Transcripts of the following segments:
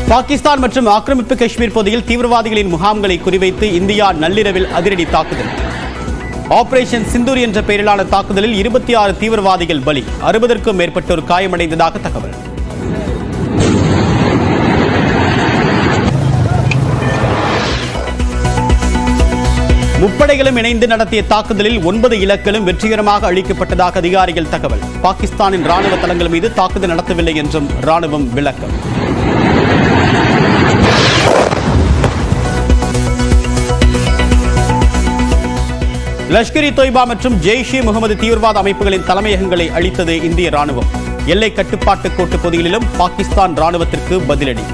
பாகிஸ்தான் மற்றும் ஆக்கிரமிப்பு காஷ்மீர் பகுதியில் தீவிரவாதிகளின் முகாம்களை குறிவைத்து இந்தியா நள்ளிரவில் அதிரடி தாக்குதல். ஆபரேஷன் சிந்தூர் என்ற பெயரிலான தாக்குதலில் 26 தீவிரவாதிகள் பலி, 60க்கும் மேற்பட்டோர் காயமடைந்ததாக தகவல். முப்படைகளும் இணைந்து நடத்திய தாக்குதலில் 9 இலக்குகளும் வெற்றிகரமாக அழிக்கப்பட்டதாக அதிகாரிகள் தகவல். பாகிஸ்தானின் ராணுவ தளங்கள் மீது தாக்குதல் நடத்தவில்லை என்றும் ராணுவம் விளக்கம். லஷ்கர்-இ தொய்பா மற்றும் ஜெய்ஷ்-இ முகமது தீவிரவாத அமைப்புகளின் தலைமையகங்களை அழித்தது இந்திய ராணுவம். எல்லை கட்டுப்பாட்டு கோட்டு பகுதிகளிலும் பாகிஸ்தான் ராணுவத்திற்கு பதிலடி.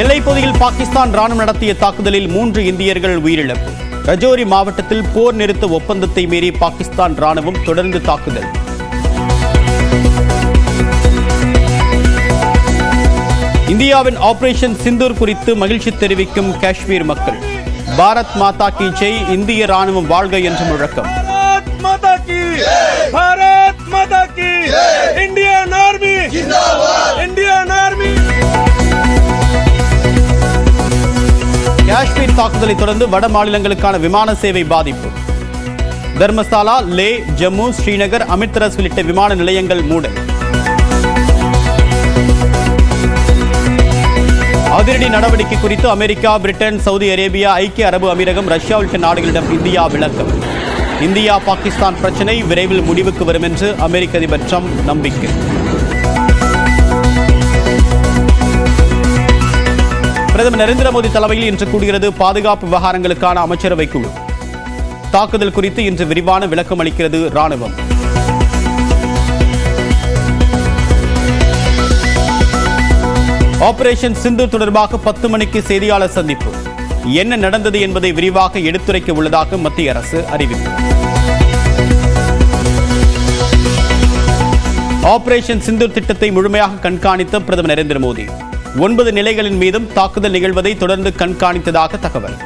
எல்லைப் பகுதியில் பாகிஸ்தான் ராணுவம் நடத்திய தாக்குதலில் 3 இந்தியர்கள் உயிரிழப்பு. ரஜோரி மாவட்டத்தில் போர் நிறுத்த ஒப்பந்தத்தை மீறி பாகிஸ்தான் ராணுவம் தொடர்ந்து தாக்குதல். இந்தியாவின் ஆபரேஷன் சிந்தூர் குறித்து மகிழ்ச்சி தெரிவிக்கும் காஷ்மீர் மக்கள். பாரத் மாதா கி ஜெய், இந்திய ராணுவம் வாழ்க என்று முழக்கம். காஷ்மீர் தாக்குதலை தொடர்ந்து வட மாநிலங்களுக்கான விமான சேவை பாதிப்பு. தர்மசாலா, லே, ஜம்மு, ஸ்ரீநகர், அமிர்தசரஸ் உள்ளிட்ட விமான நிலையங்கள் மூடல். அதிரடி நடவடிக்கை குறித்து அமெரிக்கா, பிரிட்டன், சவுதி அரேபியா, ஐக்கிய அரபு அமீரகம், ரஷ்யா உள்ளிட்ட நாடுகளிடம் இந்தியா விளக்கம். இந்தியா பாகிஸ்தான் பிரச்சினை விரைவில் முடிவுக்கு வரும் என்று அமெரிக்க அதிபர் ட்ரம்ப் நம்பிக்கை. பிரதமர் நரேந்திர மோடி தலைமையில் இன்று கூடுகிறது பாதுகாப்பு விவகாரங்களுக்கான அமைச்சரவை குழு. தாக்குதல் குறித்து இன்று விரிவான விளக்கம் அளிக்கிறது ராணுவம். ஆபரேஷன் சிந்தூர் தொடர்பாக 10 மணிக்கு செய்தியாளர் சந்திப்பு. என்ன நடந்தது என்பதை விரிவாக எடுத்துரைக்க உள்ளதாக மத்திய அரசு அறிவிப்பு. ஆபரேஷன் சிந்தூர் திட்டத்தை முழுமையாக கண்காணித்த பிரதமர் நரேந்திர மோடி 9 நிலைகளின் மீதும் தாக்குதல் நிகழ்வதை தொடர்ந்து கண்காணித்ததாக தகவல்.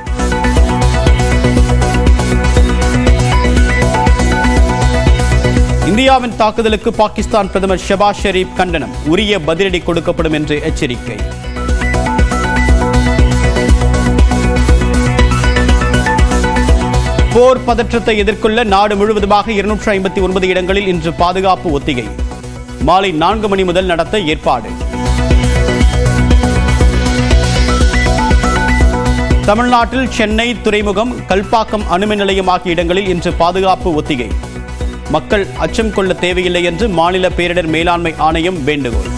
இந்தியாவின் தாக்குதலுக்கு பாகிஸ்தான் பிரதமர் ஷெபாஸ் ஷெரீப் கண்டனம். உரிய பதிலடி கொடுக்கப்படும் என்று எச்சரிக்கை. போர் பதற்றத்தை எதிர்கொள்ள நாடு முழுவதுமாக 259 இடங்களில் இன்று பாதுகாப்பு ஒத்திகை. மாலை 4 மணி முதல் நடத்த ஏற்பாடு. தமிழ்நாட்டில் சென்னை துறைமுகம், கல்பாக்கம் அணுமின் நிலையம் ஆகிய இடங்களில் இன்று பாதுகாப்பு ஒத்திகை. மக்கள் அச்சம் கொள்ள தேவையில்லை என்று மாநில பேரிடர் மேலாண்மை ஆணையம் வேண்டுகோள்.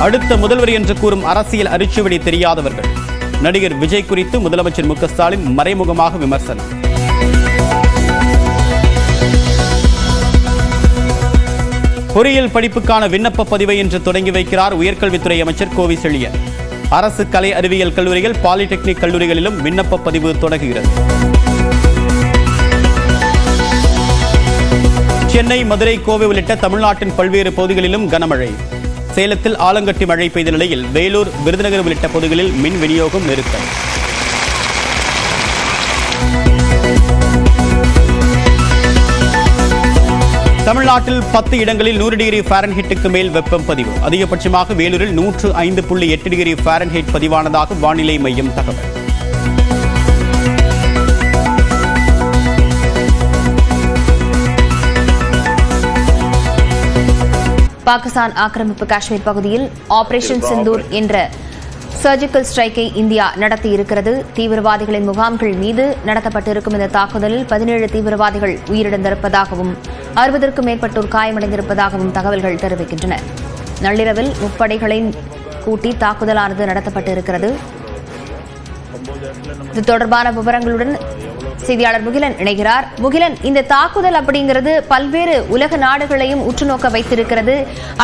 அடுத்த முதல்வர் என்று கூறும் அரசியல் அரிச்சுவடி தெரியாதவர்கள். நடிகர் விஜய் குறித்து முதலமைச்சர் மு க ஸ்டாலின் மறைமுகமாக விமர்சனம். பொறியியல் படிப்புக்கான விண்ணப்ப பதிவை இன்று தொடங்கி வைக்கிறார் உயர்கல்வித்துறை அமைச்சர் கோவி செழியன். அரசு கலை அறிவியல் கல்லூரிகள், பாலிடெக்னிக் கல்லூரிகளிலும் விண்ணப்ப பதிவு தொடங்குகிறது. சென்னை, மதுரை, கோவை உள்ளிட்ட தமிழ்நாட்டின் பல்வேறு பகுதிகளிலும் கனமழை. சேலத்தில் ஆலங்கட்டி மழை பெய்த நிலையில் வேலூர், விருதுநகர் உள்ளிட்ட பகுதிகளில் மின் விநியோகம் நிறுத்தம். தமிழ்நாட்டில் 10 இடங்களில் 100 டிகிரி ஃபாரன்ஹீட்டுக்கு மேல் வெப்பம் பதிவு. அதிகபட்சமாக வேலூரில் 105.8 டிகிரி ஃபாரன்ஹீட் பதிவானதாக வானிலை மையம் தகவல். பாகிஸ்தான் ஆக்கிரமிப்பு காஷ்மீர் பகுதியில் ஆபரேஷன் சிந்தூர் என்ற சர்ஜிக்கல் ஸ்ட்ரைக்கை இந்தியா நடத்தியிருக்கிறது. தீவிரவாதிகளின் முகாம்கள் மீது நடத்தப்பட்டிருக்கும் இந்த தாக்குதலில் 17 தீவிரவாதிகள் உயிரிழந்திருப்பதாகவும் 60க்கும் மேற்பட்டோர் காயமடைந்திருப்பதாகவும் தகவல்கள் தெரிவிக்கின்றன. நள்ளிரவில் முப்படைகளின் கூட்டி தாக்குதலானது நடத்தப்பட்டிருக்கிறது. இது தொடர்பான விவரங்களுடன் செய்தியாளர் முகிலன் இணைகிறார். முகிலன், இந்த தாக்குதல் அப்படிங்கிறது பல்வேறு உலக நாடுகளையும் உற்றுநோக்க வைத்திருக்கிறது.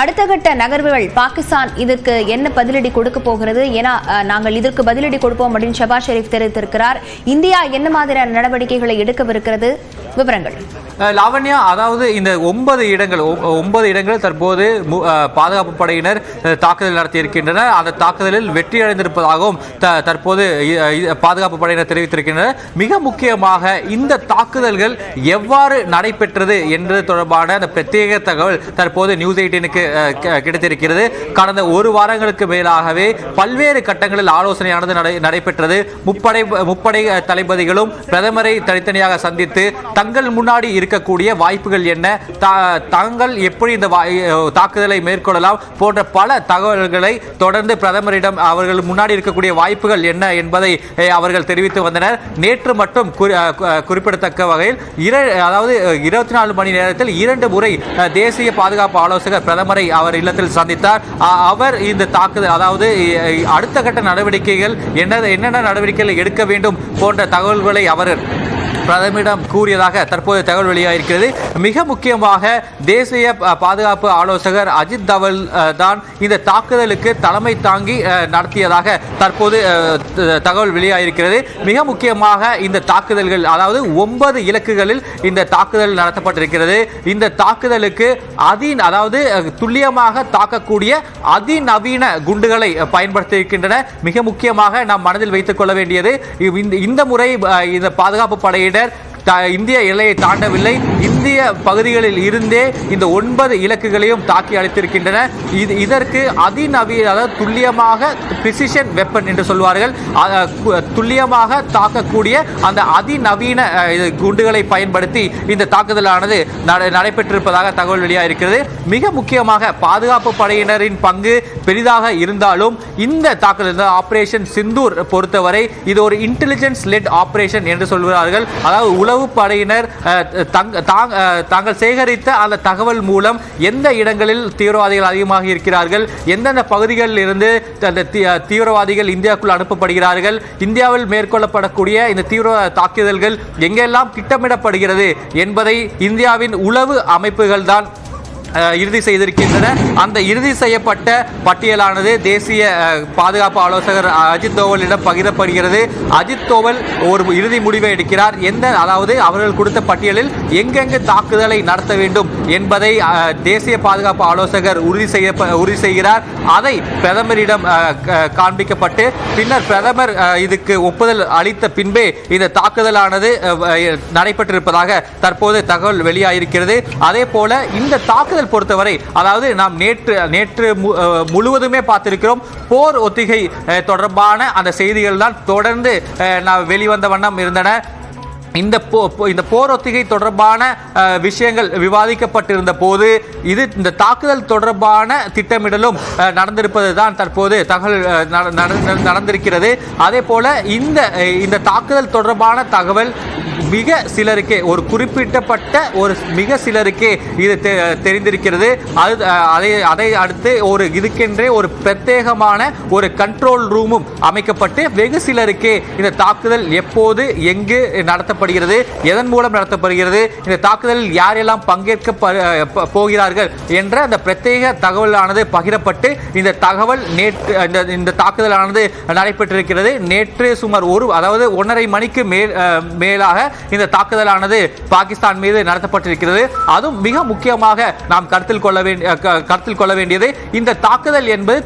அடுத்த கட்ட நகர்வுகள் பாகிஸ்தான் இதற்கு என்ன பதிலடி கொடுக்க போகிறது? ஏன்னா நாங்கள் இதற்கு பதிலடி கொடுப்போம் அப்படின்னு ஷெபாஸ் ஷெரீப் தெரிவித்திருக்கிறார். இந்தியா என்ன மாதிரியான நடவடிக்கைகளை எடுக்கவிருக்கிறது? விவரங்கள். லாவண்யா, அதாவது இந்த 9 இடங்கள் தற்போது பாதுகாப்பு படையினர் தாக்குதல் நடத்தியிருக்கின்றனர். அந்த தாக்குதலில் வெற்றி அடைந்திருப்பதாகவும் தற்போது பாதுகாப்பு படையினர் தெரிவித்திருக்கின்றனர். மிக முக்கியமாக முக்கியமாக இந்த தாக்குதல்கள் எவ்வாறு நடைபெற்றது என்பது தொடர்பான அந்த பிரத்யேக தகவல் தற்போது நியூஸ் 18க்கு கிடைத்திருக்கிறது. கடந்த ஒரு வாரங்களுக்கு மேலாகவே பல்வேறு கட்டங்களில் ஆலோசனையானது நடைபெற்றது. முப்படை தளபதிகளும் பிரதமரை தனித்தனியாக சந்தித்து தங்கள் முன்னாடி இருக்கக்கூடிய வாய்ப்புகள் என்ன, தாங்கள் எப்படி இந்த தாக்குதலை மேற்கொள்ளலாம் போன்ற பல தகவல்களை தொடர்ந்து பிரதமரிடம் அவர்கள் முன்னாடி இருக்கக்கூடிய வாய்ப்புகள் என்ன என்பதை அவர்கள் தெரிவித்து வந்தனர். நேற்று மட்டும் குறிப்பிடத்தக்க வகையில் அதாவது 24 மணி நேரத்தில் 2 முறை தேசிய பாதுகாப்பு ஆலோசகர் பிரதமரை அவர் இல்லத்தில் சந்தித்தார். அவர் இந்த தாக்குதல் அதாவது அடுத்த கட்ட நடவடிக்கைகள் என்னென்ன நடவடிக்கைகள் எடுக்க வேண்டும் போன்ற தகவல்களை அவர் பிரதமரிடம் கூறியதாக தற்போது தகவல் வெளியாகிருக்கிறது. மிக முக்கியமாக தேசிய பாதுகாப்பு ஆலோசகர் அஜித் தவல் தான் இந்த தாக்குதலுக்கு தலைமை தாங்கி நடத்தியதாக தற்போது தகவல் வெளியாகிருக்கிறது. மிக முக்கியமாக இந்த தாக்குதல்கள் அதாவது 9 இலக்குகளில் இந்த தாக்குதல் நடத்தப்பட்டிருக்கிறது. இந்த தாக்குதலுக்கு அதாவது துல்லியமாக தாக்கக்கூடிய அதிநவீன குண்டுகளை பயன்படுத்தியிருக்கின்றன. மிக முக்கியமாக நாம் மனதில் வைத்துக் கொள்ள வேண்டியது இந்த முறை இந்த பாதுகாப்பு படையினர் இந்திய எல்லையை தாண்டவில்லை. இந்திய பகுதிகளில் இருந்தே இந்த 9 இலக்குகளையும் தாக்கி அளித்திருக்கின்றன. இதற்கு அதிநவீன அதாவது துல்லியமாக பிரிசிஷன் வெப்பன் என்று சொல்வார்கள், துல்லியமாக தாக்கக்கூடிய அந்த அதிநவீன குண்டுகளை பயன்படுத்தி இந்த தாக்குதலானது நடைபெற்றிருப்பதாக தகவல் வெளியாகிருக்கிறது. மிக முக்கியமாக பாதுகாப்பு படையினரின் பங்கு பெரிதாக இருந்தாலும் இந்த தாக்குதல் ஆபரேஷன் சிந்தூர் பொறுத்தவரை இது ஒரு இன்டெலிஜென்ஸ் லெட் ஆபரேஷன் என்று சொல்கிறார்கள். அதாவது உளவு படையினர் தாங்கள் சேகரித்த அந்த தகவல் மூலம் எந்த இடங்களில் தீவிரவாதிகள் அதிகமாக இருக்கிறார்கள், எந்தெந்த பகுதிகளில் இருந்து தீவிரவாதிகள் இந்தியாவுக்குள் அனுப்பப்படுகிறார்கள், இந்தியாவில் மேற்கொள்ளப்படக்கூடிய இந்த தீவிரவாத தாக்குதல்கள் எங்கெல்லாம் திட்டமிடப்படுகிறது என்பதை இந்தியாவின் உளவு அமைப்புகள் தான் இறுதி செய்திருக்கின்றன. அந்த இறுதி செய்யப்பட்ட பட்டியலானது தேசிய பாதுகாப்பு ஆலோசகர் அஜித் தோவலிடம் பகிரப்படுகிறது. அஜித் தோவல் ஒரு இறுதி முடிவை எடுக்கிறார். அதாவது அவர்கள் கொடுத்த பட்டியலில் எங்கெங்கு தாக்குதலை நடத்த வேண்டும் என்பதை தேசிய பாதுகாப்பு ஆலோசகர் உறுதி செய்கிறார். அதை பிரதமரிடம் காண்பிக்கப்பட்டு பின்னர் பிரதமர் இதுக்கு ஒப்புதல் அளித்த பின்பே இந்த தாக்குதலானது நடைபெற்றிருப்பதாக தற்போது தகவல் வெளியாகிருக்கிறது. அதே போல இந்த தாக்குதல் பொறுத்தவரை அதாவது நாம் நேற்று முழுவதுமே பார்த்திருக்கிறோம். போர் ஒத்திகை தொடர்பான அந்த செய்திகள் தான் தொடர்ந்து வெளிவந்த வண்ணம் இருந்தன. இந்த போர் ஒத்திகை தொடர்பான விஷயங்கள் விவாதிக்கப்பட்டிருந்த போது இந்த தாக்குதல் தொடர்பான திட்டமிடலும் நடந்திருப்பது தான் தற்போது தகவல் நடந்திருக்கிறது. அதே போல இந்த தாக்குதல் தொடர்பான தகவல் மிக சிலருக்கே ஒரு குறிப்பிட்டப்பட்ட மிக சிலருக்கே இது தெரிந்திருக்கிறது. அதை அடுத்து இதுக்கென்றே ஒரு பிரத்யேகமான ஒரு கண்ட்ரோல் ரூமும் அமைக்கப்பட்டு வெகு சிலருக்கே இந்த தாக்குதல் எப்போது எங்கு நடத்தப்படுகிறது, எதன் மூலம் நடத்தப்படுகிறது, இந்த தாக்குதலில் யாரெல்லாம் பங்கேற்க போகிறார்கள் என்ற அந்த பிரத்யேக தகவலானது பகிரப்பட்டு இந்த தகவல் இந்த தாக்குதலானது நடைபெற்றிருக்கிறது. நேற்று சுமார் அதாவது 1.5 மணிக்கு மேலாக இந்த தாக்குதலானது பாகிஸ்தான் மீது நடத்தப்பட்டிருக்கிறது. அதுவும் மிக முக்கியமாக நாம் கருத்தில் கொள்ள வேண்டியது இந்த தாக்குதல் என்பது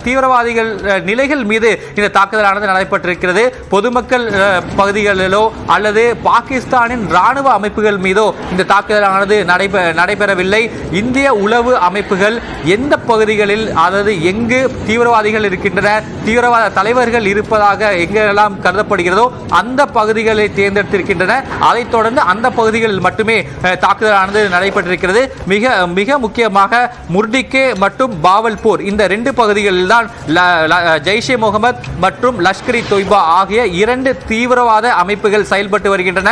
தீவிரவாதிகள் நிலைகள் மீது இந்த தாக்குதலானது நடைபெற்றிருக்கிறது. பொதுமக்கள் பகுதிகளிலோ அல்லது பாகிஸ்தானின் ராணுவ அமைப்புகள் மீதோ இந்த தாக்குதலானது நடைபெறவில்லை. இந்திய உளவு அமைப்புகள் எந்த பகுதிகளில் அதாவது எங்கு தீவிரவாதிகள் இருக்கின்றன, தீவிரவாத தலைவர்கள் இருப்பதாக எங்கெல்லாம் கருதப்படுகிறதோ அந்த பகுதிகளை தேர்ந்தெடுத்திருக்கின்றன. அதைத் தொடர்ந்து அந்த பகுதிகளில் மட்டுமே தாக்குதலானது நடைபெற்றிருக்கிறது. மிக மிக முக்கியமாக முர்டிகே மற்றும் பாவல்பூர் இந்த 2 பகுதிகளில் தான் ஜெய்ஷே முகமது மற்றும் லஷ்கர் தொய்பா ஆகிய 2 தீவிரவாத அமைப்புகள் செயல்பட்டு வருகின்றன.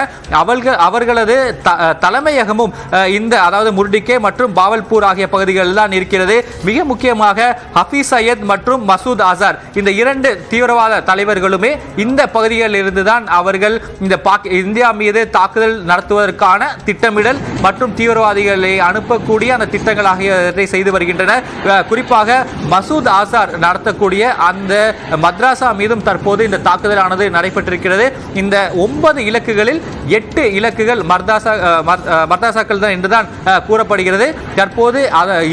அவர்களது தலைமையகமும் அதாவது முர்டிகே மற்றும் பாவல்பூர் ஆகிய பகுதிகளில் தான் இருக்கிறது. மிக முக்கியமாக ஹபீஸ் சையத் மற்றும் மசூத் அசார் இந்த 2 தீவிரவாத தலைவர்களுமே இந்த பகுதிகளில் இருந்துதான் அவர்கள் இந்தியா மீது தாக்குதல் நடத்துவதற்கான திட்டமிடல் மற்றும் தீவிரவாதிகளை அனுப்பக்கூடிய அந்த திட்டங்கள் ஆகியவற்றை செய்து வருகின்றனர். குறிப்பாக மசூத் அசார் நடத்தக்கூடிய அந்த மദ്രാസா மீதும் தற்போது இந்த தாக்குதலானது நடைபெற்றிருக்கிறது. இந்த 9 இலக்குகளில் 8 இலக்குகள் மദ്രാസാக்கள் தான் என்றுதான் கூறப்படுகிறது. தற்போது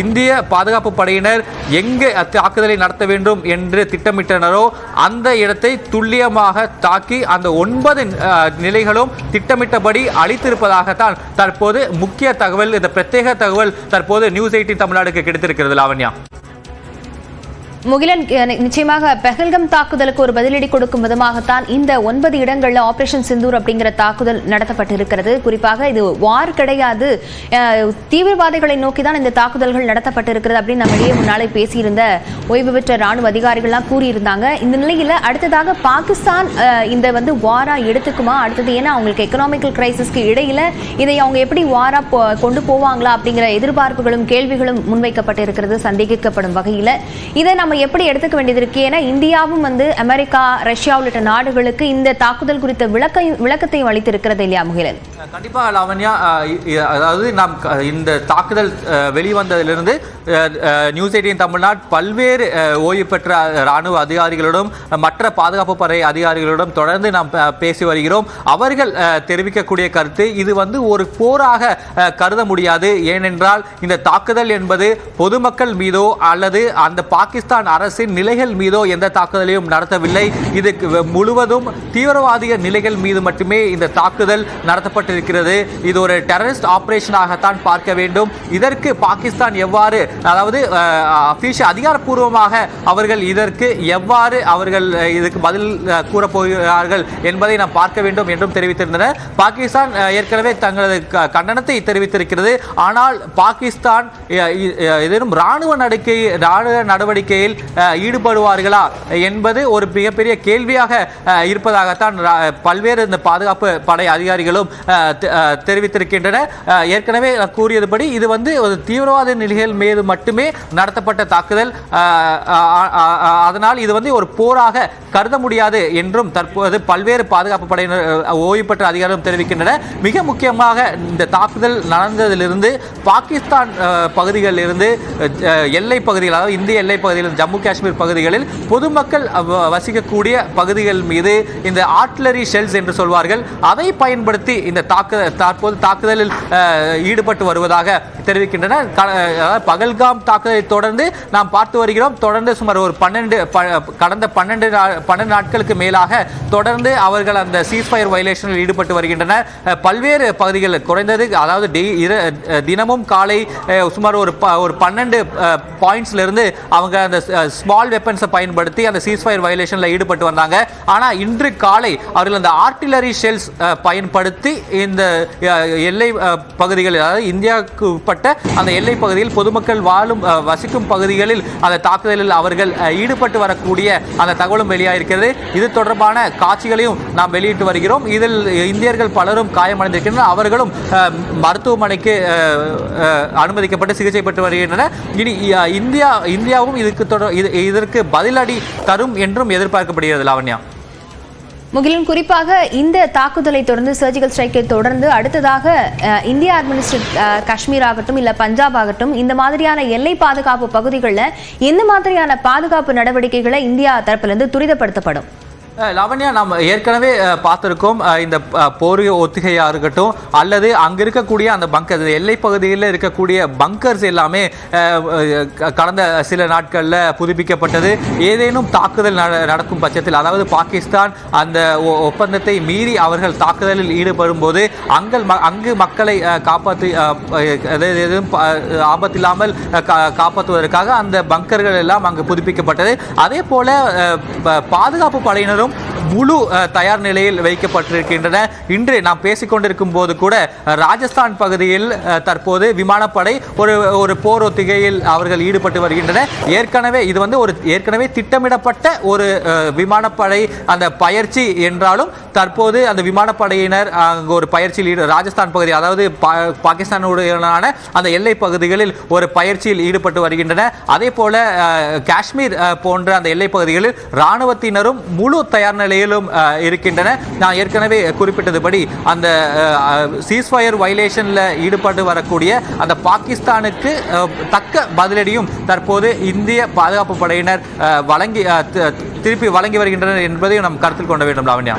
இந்திய பாதுகாப்பு படையினர் எங்கு தாக்குதலை நடத்த வேண்டும் என்று திட்டமிட்டனரோ அந்த இடத்தை துல்லியமாக தாக்கி அந்த 9 9 நிலைகளும் திட்டமிட்டபடி அளித்திருப்பதாகத்தான் தற்போது முக்கிய தகவல், இந்த பிரத்யேக தகவல் தற்போது நியூஸ் 18 தமிழ்நாடுக்கு கிடைத்திருக்கிறது. லாவண்யா, முகிலன், நிச்சயமாக பெஹல்கம் தாக்குதலுக்கு ஒரு பதிலடி கொடுக்கும் விதமாகத்தான் இந்த 9 இடங்கள்ல ஆபரேஷன் சிந்தூர் அப்படிங்கிற தாக்குதல் நடத்தப்பட்டிருக்கிறது. குறிப்பாக இது வார் கிடையாது, தீவிரவாதிகளை நோக்கிதான் இந்த தாக்குதல்கள் நடத்தப்பட்டிருக்கிறது அப்படின்னு நம்ம முன்னாலே பேசியிருந்த ஓய்வு பெற்ற ராணுவ அதிகாரிகள்லாம் கூறியிருந்தாங்க. இந்த நிலையில அடுத்ததாக பாகிஸ்தான் இந்த வாரா எடுத்துக்குமா அடுத்தது? ஏன்னா அவங்களுக்கு எக்கனாமிக்கல் கிரைசிஸ்க்கு இடையில இதை அவங்க எப்படி வாரா கொண்டு போவாங்களா அப்படிங்கிற எதிர்பார்ப்புகளும் கேள்விகளும் முன்வைக்கப்பட்டிருக்கிறது சந்தேகிக்கப்படும் வகையில. இதை நம்ம எப்படி எடுத்துக்க வேண்டியது இருக்கு? ஏன்னா இந்தியாவும் அமெரிக்கா, ரஷ்யா உள்ளிட்ட நாடுகளுக்கு இந்த தாக்குதல் குறித்த விளக்கத்தையும் அளித்திருக்கிறது இல்லையா முகிலன்? கண்டிப்பா லாவண்யா, அதாவது நாம் இந்த தாக்குதல் வெளிவந்ததிலிருந்து நியூஸ் 18 தமிழ்நாடு பல்வேறு ஓய்வு பெற்ற ராணுவ அதிகாரிகளோடும் மற்ற பாதுகாப்பு படை அதிகாரிகளோடும் தொடர்ந்து நாம் பேசி வருகிறோம். அவர்கள் தெரிவிக்கக்கூடிய கருத்து இது ஒரு போராக கருத முடியாது. ஏனென்றால் இந்த தாக்குதல் என்பது பொதுமக்கள் மீதோ அல்லது அந்த பாகிஸ்தான் அரசின் நிலைகள் மீதோ எந்த தாக்குதலையும் நடத்தவில்லை. இது முழுவதும் தீவிரவாதிக நிலைகள் மீது மட்டுமே இந்த தாக்குதல் நடத்தப்பட்டிருக்கிறது. இது ஒரு டெரரிஸ்ட் ஆபரேஷனாகத்தான் பார்க்க வேண்டும். இதற்கு பாகிஸ்தான் எவ்வாறு, அதாவது அதிகாரப்பூர்வமாக அவர்கள் இதற்கு எவ்வாறு இதுக்கு பதில் கூறப்போகிறார்கள் என்பதை நாம் பார்க்க வேண்டும் என்றும் தெரிவித்திருந்தனர். பாகிஸ்தான் ஏற்கனவே தங்களது கண்டனத்தை தெரிவித்திருக்கிறது. ஆனால் பாகிஸ்தான் ஏதேனும் ராணுவ நடவடிக்கையில் ஈடுபடுவார்களா என்பது ஒரு மிகப்பெரிய கேள்வியாக இருப்பதாகத்தான் பல்வேறு இந்த பாதுகாப்பு படை அதிகாரிகளும் தெரிவித்திருக்கின்றனர். ஏற்கனவே கூறியதுபடி இது ஒரு தீவிரவாத நிலைகள் மீது மட்டுமே நடத்தப்பட்ட தாக்குதல். அதனால் இது ஒரு போராக கருத முடியாது என்றும் தற்போது பல்வேறு பாதுகாப்பு படையினர் ஓய்வு பெற்ற அதிகாரிகளும் தெரிவிக்கின்றனர். மிக முக்கியமாக இந்த தாக்குதல் நடந்ததிலிருந்து பாகிஸ்தான் பகுதிகளில் இருந்து எல்லை பகுதிகள், அதாவது இந்திய எல்லை பகுதியில் ஜம்மு காஷ்மீர் பகுதிகளில் பொதுமக்கள் வசிக்கக்கூடிய பகுதிகள் மீது இந்த ஆர்ட்டிலரி ஷெல்ஸ் என்று சொல்வார்கள், அதை பயன்படுத்தி இந்த தற்போது தாக்குதலில் ஈடுபட்டு வருவதாக தெரிவிக்கின்றனர். பகல்காம் தாக்குதலை தொடர்ந்து நாம் பார்த்து வருகிறோம். தொடர்ந்து சுமார் ஒரு கடந்த 12 நாட்களுக்கு மேலாக தொடர்ந்து அவர்கள் அந்த சீஸ்ஃபயர் வயலேஷனில் ஈடுபட்டு வருகின்றனர். பல்வேறு பகுதிகளில் குறைந்தது, அதாவது தினமும் காலை சுமார் ஒரு 12 பாயிண்ட்ஸ்ல இருந்து அவங்க அந்த ஸ்மால் வெப்பன்ஸை பயன்படுத்தி அந்த சீஸ்ஃபயர் வயலேஷனில் ஈடுபட்டு வந்தாங்க. ஆனால் இன்று காலை அவர்கள் அந்த ஆர்ட்டிலரி ஷெல்ஸ் பயன்படுத்தி இந்த எல்லை பகுதிகளில், அதாவது இந்தியாவுக்கு உட்பட்ட அந்த எல்லை பகுதியில் பொதுமக்கள் வசிக்கும் பகுதிகளில் அந்த தாக்குதலில் அவர்கள் ஈடுபட்டு வரக்கூடிய அந்த தகவலும் வெளியாயிருக்கிறது. இது தொடர்பான காட்சிகளையும் நாம் வெளியிட்டு வருகிறோம். இதில் இந்தியர்கள் பலரும் காயமடைந்திருக்கின்றனர். அவர்களும் மருத்துவமனைக்கு அனுமதிக்கப்பட்டு சிகிச்சை பெற்று வருகின்றனர். இனி இந்தியாவும் இதற்கு பதிலடி தரும் என்றும் எதிர்பார்க்கப்படுகிறது. லாவண்யா, முகிலன், குறிப்பாக இந்த தாக்குதலை தொடர்ந்து, சர்ஜிக்கல் ஸ்ட்ரைக்கை தொடர்ந்து அடுத்ததாக இந்திய அட்மினிஸ்ட்ரேட் காஷ்மீர் ஆகட்டும் இல்ல பஞ்சாப் ஆகட்டும், இந்த மாதிரியான எல்லை பாதுகாப்பு பகுதிகளில் எந்த மாதிரியான பாதுகாப்பு நடவடிக்கைகளை இந்தியா தரப்பிலிருந்து துரிதப்படுத்தப்படும்? லாவண்யா, நாம் ஏற்கனவே பார்த்திருக்கோம். இந்த போர் ஒத்திகையாக இருக்கட்டும் அல்லது அங்க இருக்கக்கூடிய அந்த பங்கர், எல்லை பகுதியில் இருக்கக்கூடிய பங்கர்ஸ் எல்லாமே கடந்த சில நாட்களில் புதுப்பிக்கப்பட்டது. ஏதேனும் தாக்குதல் நடக்கும் பட்சத்தில், அதாவது பாகிஸ்தான் அந்த ஒப்பந்தத்தை மீறி அவர்கள் தாக்குதலில் ஈடுபடும் போது அங்கு மக்களை காப்பாற்றி, எதுவும் ஆபத்தில்லாமல் காப்பாற்றுவதற்காக அந்த பங்கர்கள் எல்லாம் அங்கு புதுப்பிக்கப்பட்டது. அதே போல பாதுகாப்பு படையினரும் முழு தயார் நிலையில் வைக்கப்பட்டிருக்கின்றன. இன்று நாம் பேசிக்கொண்டிருக்கும் போது கூட ராஜஸ்தான் பகுதியில் தற்போது விமானப்படை ஒரு போர் ஒத்திகையில் அவர்கள் ஈடுபட்டு வருகின்றனர். ஏற்கனவே இது ஏற்கனவே திட்டமிடப்பட்ட ஒரு விமானப்படை அந்த பயிற்சி என்றாலும் தற்போது அந்த விமானப்படையினர் அங்கு ஒரு பயிற்சியில் ராஜஸ்தான் பகுதி, அதாவது பாகிஸ்தானுடனான அந்த எல்லை பகுதிகளில் ஒரு பயிற்சியில் ஈடுபட்டு வருகின்றனர். அதே போல காஷ்மீர் போன்ற அந்த எல்லை பகுதிகளில் இராணுவத்தினரும் முழு தயார் நிலையிலும் இருக்கின்றன. நான் ஏற்கனவே குறிப்பிட்டதுபடி அந்த சீஸ்ஃபயர் வயலேஷன்ல ஈடுபட்டு வரக்கூடிய அந்த பாகிஸ்தானுக்கு தக்க பதிலடியும் தற்போது இந்திய பாதுகாப்பு படையினர் திருப்பி வழங்கி வருகின்றனர் என்பதையும் நாம் கருத்தில் கொள்ள வேண்டும். லாவண்யா.